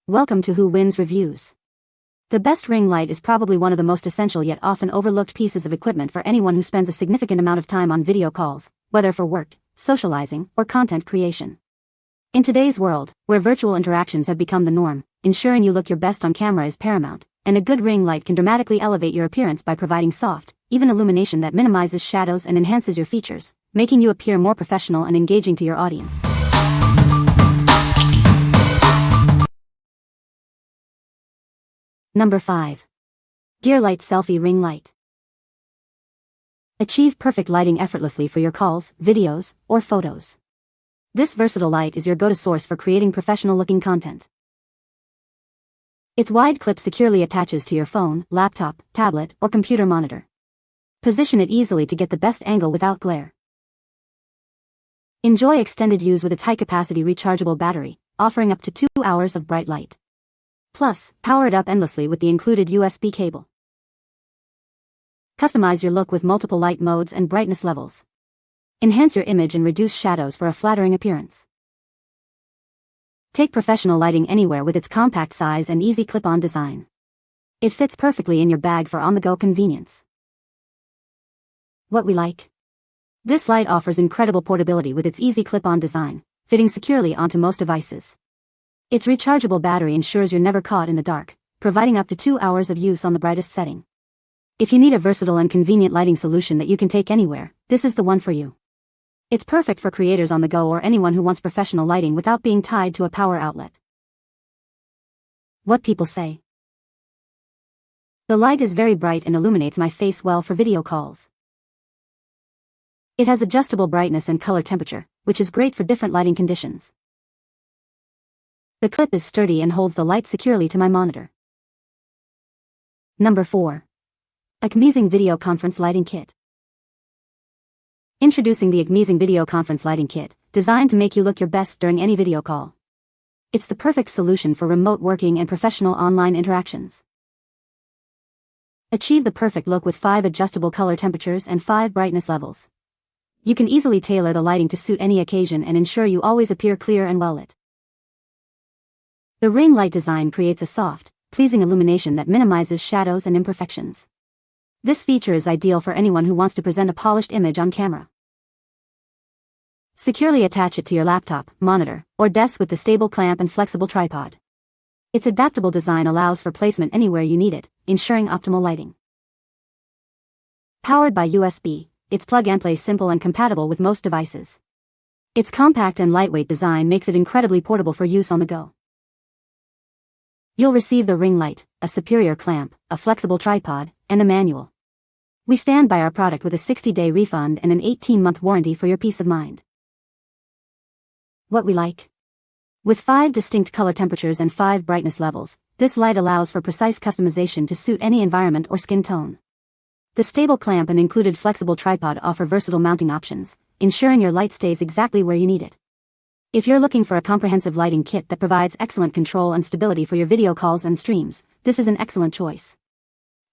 Welcome to Who Wins Reviews. The best ring light is probably one of the most essential yet often overlooked pieces of equipment for anyone who spends a significant amount of time on video calls, whether for work, socializing, or content creation. In today's world, where virtual interactions have become the norm, ensuring you look your best on camera is paramount, and a good ring light can dramatically elevate your appearance by providing soft, even illumination that minimizes shadows and enhances your features, making you appear more professional and engaging to your audience. Number 5. GearLight Selfie Ring Light. Achieve perfect lighting effortlessly for your calls, videos, or photos. This versatile light is your go-to source for creating professional-looking content. Its wide clip securely attaches to your phone, laptop, tablet, or computer monitor. Position it easily to get the best angle without glare. Enjoy extended use with its high-capacity rechargeable battery, offering up to 2 hours of bright light. Plus, power it up endlessly with the included USB cable. Customize your look with multiple light modes and brightness levels. Enhance your image and reduce shadows for a flattering appearance. Take professional lighting anywhere with its compact size and easy clip-on design. It fits perfectly in your bag for on-the-go convenience. What we like? This light offers incredible portability with its easy clip-on design, fitting securely onto most devices. Its rechargeable battery ensures you're never caught in the dark, providing up to 2 hours of use on the brightest setting. If you need a versatile and convenient lighting solution that you can take anywhere, this is the one for you. It's perfect for creators on the go or anyone who wants professional lighting without being tied to a power outlet. What people say. The light is very bright and illuminates my face well for video calls. It has adjustable brightness and color temperature, which is great for different lighting conditions. The clip is sturdy and holds the light securely to my monitor. Number 4. ACMEZING Video Conference Lighting Kit. Introducing the ACMEZING Video Conference Lighting Kit, designed to make you look your best during any video call. It's the perfect solution for remote working and professional online interactions. Achieve the perfect look with 5 adjustable color temperatures and 5 brightness levels. You can easily tailor the lighting to suit any occasion and ensure you always appear clear and well-lit. The ring light design creates a soft, pleasing illumination that minimizes shadows and imperfections. This feature is ideal for anyone who wants to present a polished image on camera. Securely attach it to your laptop, monitor, or desk with the stable clamp and flexible tripod. Its adaptable design allows for placement anywhere you need it, ensuring optimal lighting. Powered by USB, it's plug-and-play simple and compatible with most devices. Its compact and lightweight design makes it incredibly portable for use on the go. You'll receive the ring light, a superior clamp, a flexible tripod, and a manual. We stand by our product with a 60-day refund and an 18-month warranty for your peace of mind. What we like? With 5 distinct color temperatures and 5 brightness levels, this light allows for precise customization to suit any environment or skin tone. The stable clamp and included flexible tripod offer versatile mounting options, ensuring your light stays exactly where you need it. If you're looking for a comprehensive lighting kit that provides excellent control and stability for your video calls and streams, this is an excellent choice.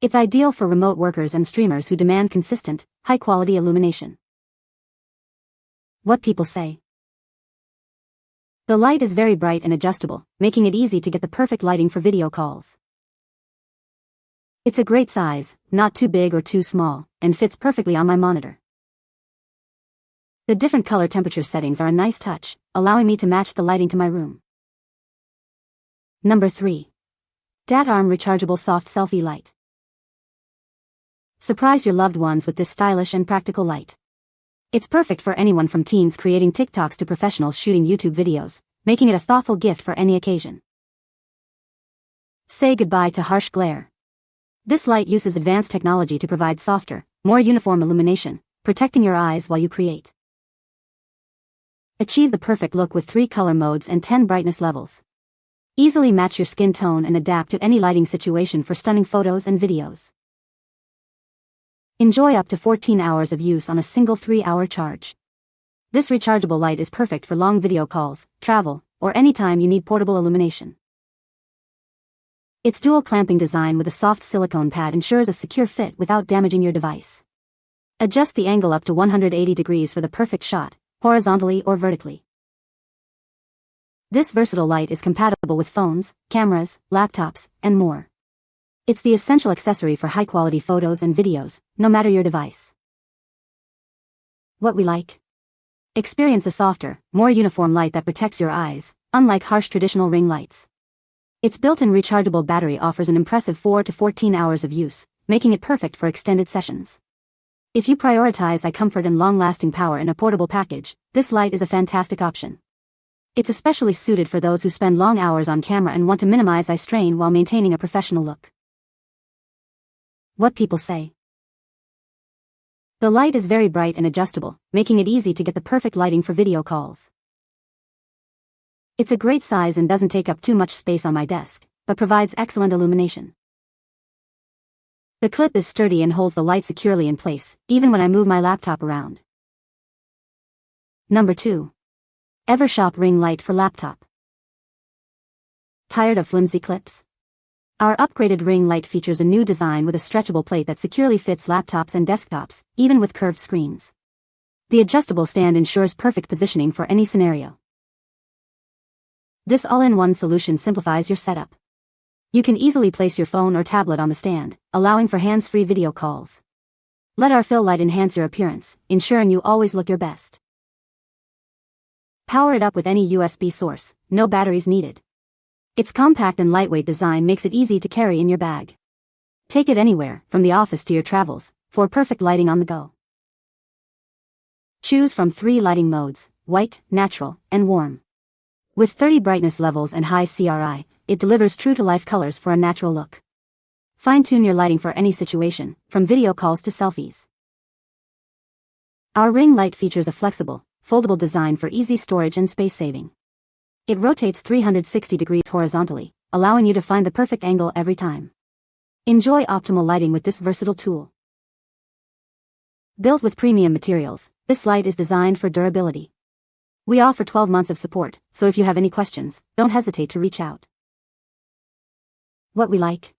It's ideal for remote workers and streamers who demand consistent, high-quality illumination. What people say. The light is very bright and adjustable, making it easy to get the perfect lighting for video calls. It's a great size, not too big or too small, and fits perfectly on my monitor. The different color temperature settings are a nice touch, allowing me to match the lighting to my room. Number 3. Datarm Rechargeable Soft Selfie Light. Surprise your loved ones with this stylish and practical light. It's perfect for anyone from teens creating TikToks to professionals shooting YouTube videos, making it a thoughtful gift for any occasion. Say goodbye to harsh glare. This light uses advanced technology to provide softer, more uniform illumination, protecting your eyes while you create. Achieve the perfect look with 3 color modes and 10 brightness levels. Easily match your skin tone and adapt to any lighting situation for stunning photos and videos. Enjoy up to 14 hours of use on a single 3-hour charge. This rechargeable light is perfect for long video calls, travel, or anytime you need portable illumination. Its dual clamping design with a soft silicone pad ensures a secure fit without damaging your device. Adjust the angle up to 180 degrees for the perfect shot, horizontally or vertically. This versatile light is compatible with phones, cameras, laptops, and more. It's the essential accessory for high-quality photos and videos, no matter your device. What we like. Experience a softer, more uniform light that protects your eyes, unlike harsh traditional ring lights. Its built-in rechargeable battery offers an impressive 4 to 14 hours of use, making it perfect for extended sessions. If you prioritize eye comfort and long-lasting power in a portable package, this light is a fantastic option. It's especially suited for those who spend long hours on camera and want to minimize eye strain while maintaining a professional look. What people say. The light is very bright and adjustable, making it easy to get the perfect lighting for video calls. It's a great size and doesn't take up too much space on my desk, but provides excellent illumination. The clip is sturdy and holds the light securely in place, even when I move my laptop around. Number 2. Evershop ring light for laptop. Tired of flimsy clips? Our upgraded ring light features a new design with a stretchable plate that securely fits laptops and desktops, even with curved screens. The adjustable stand ensures perfect positioning for any scenario. This all-in-one solution simplifies your setup. You can easily place your phone or tablet on the stand, allowing for hands-free video calls. Let our fill light enhance your appearance, ensuring you always look your best. Power it up with any USB source, no batteries needed. Its compact and lightweight design makes it easy to carry in your bag. Take it anywhere, from the office to your travels, for perfect lighting on the go. Choose from 3 lighting modes: white, natural, and warm. With 30 brightness levels and high CRI, it delivers true-to-life colors for a natural look. Fine-tune your lighting for any situation, from video calls to selfies. Our ring light features a flexible, foldable design for easy storage and space saving. It rotates 360 degrees horizontally, allowing you to find the perfect angle every time. Enjoy optimal lighting with this versatile tool. Built with premium materials, this light is designed for durability. We offer 12 months of support, so if you have any questions, don't hesitate to reach out. What we like.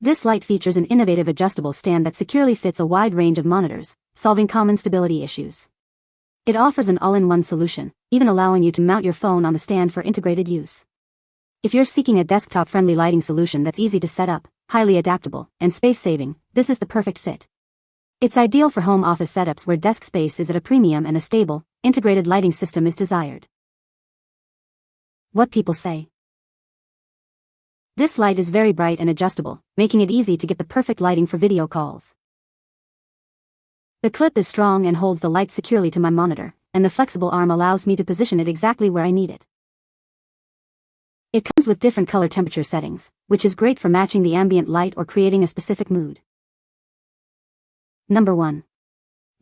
This light features an innovative adjustable stand that securely fits a wide range of monitors, solving common stability issues. It offers an all-in-one solution, even allowing you to mount your phone on the stand for integrated use. If you're seeking a desktop-friendly lighting solution that's easy to set up, highly adaptable, and space-saving, this is the perfect fit. It's ideal for home office setups where desk space is at a premium and a stable, integrated lighting system is desired. What people say. This light is very bright and adjustable, making it easy to get the perfect lighting for video calls. The clip is strong and holds the light securely to my monitor, and the flexible arm allows me to position it exactly where I need it. It comes with different color temperature settings, which is great for matching the ambient light or creating a specific mood. Number 1.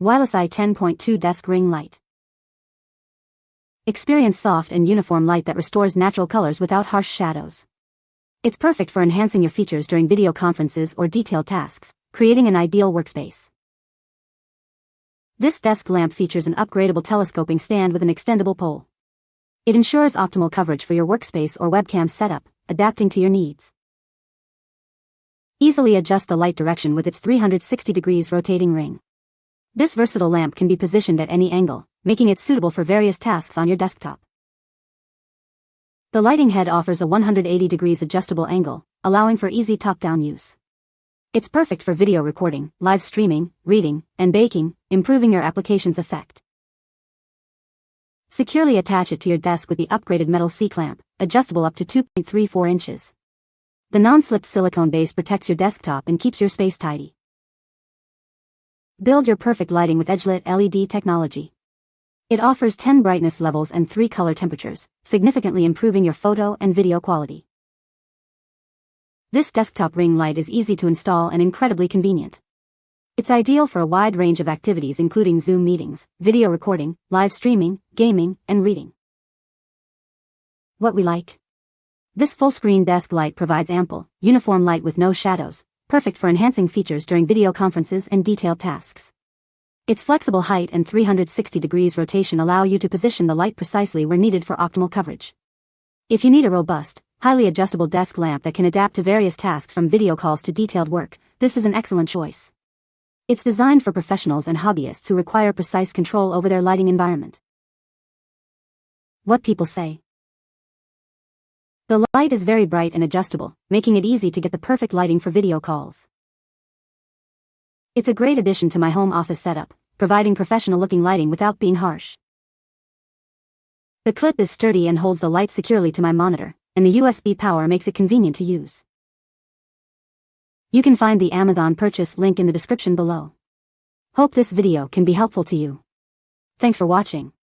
Weilisi 10.2 Desk Ring Light. Experience soft and uniform light that restores natural colors without harsh shadows. It's perfect for enhancing your features during video conferences or detailed tasks, creating an ideal workspace. This desk lamp features an upgradable telescoping stand with an extendable pole. It ensures optimal coverage for your workspace or webcam setup, adapting to your needs. Easily adjust the light direction with its 360 degrees rotating ring. This versatile lamp can be positioned at any angle, making it suitable for various tasks on your desktop. The lighting head offers a 180 degrees adjustable angle, allowing for easy top-down use. It's perfect for video recording, live streaming, reading, and baking, improving your application's effect. Securely attach it to your desk with the upgraded metal C-clamp, adjustable up to 2.34 inches. The non-slip silicone base protects your desktop and keeps your space tidy. Build your perfect lighting with EdgeLit LED technology. It offers 10 brightness levels and 3 color temperatures, significantly improving your photo and video quality. This desktop ring light is easy to install and incredibly convenient. It's ideal for a wide range of activities including Zoom meetings, video recording, live streaming, gaming, and reading. What we like. This full-screen desk light provides ample, uniform light with no shadows, perfect for enhancing features during video conferences and detailed tasks. Its flexible height and 360 degrees rotation allow you to position the light precisely where needed for optimal coverage. If you need a robust, highly adjustable desk lamp that can adapt to various tasks from video calls to detailed work, this is an excellent choice. It's designed for professionals and hobbyists who require precise control over their lighting environment. What people say. The light is very bright and adjustable, making it easy to get the perfect lighting for video calls. It's a great addition to my home office setup, providing professional-looking lighting without being harsh. The clip is sturdy and holds the light securely to my monitor, and the USB power makes it convenient to use. You can find the Amazon purchase link in the description below. Hope this video can be helpful to you. Thanks for watching.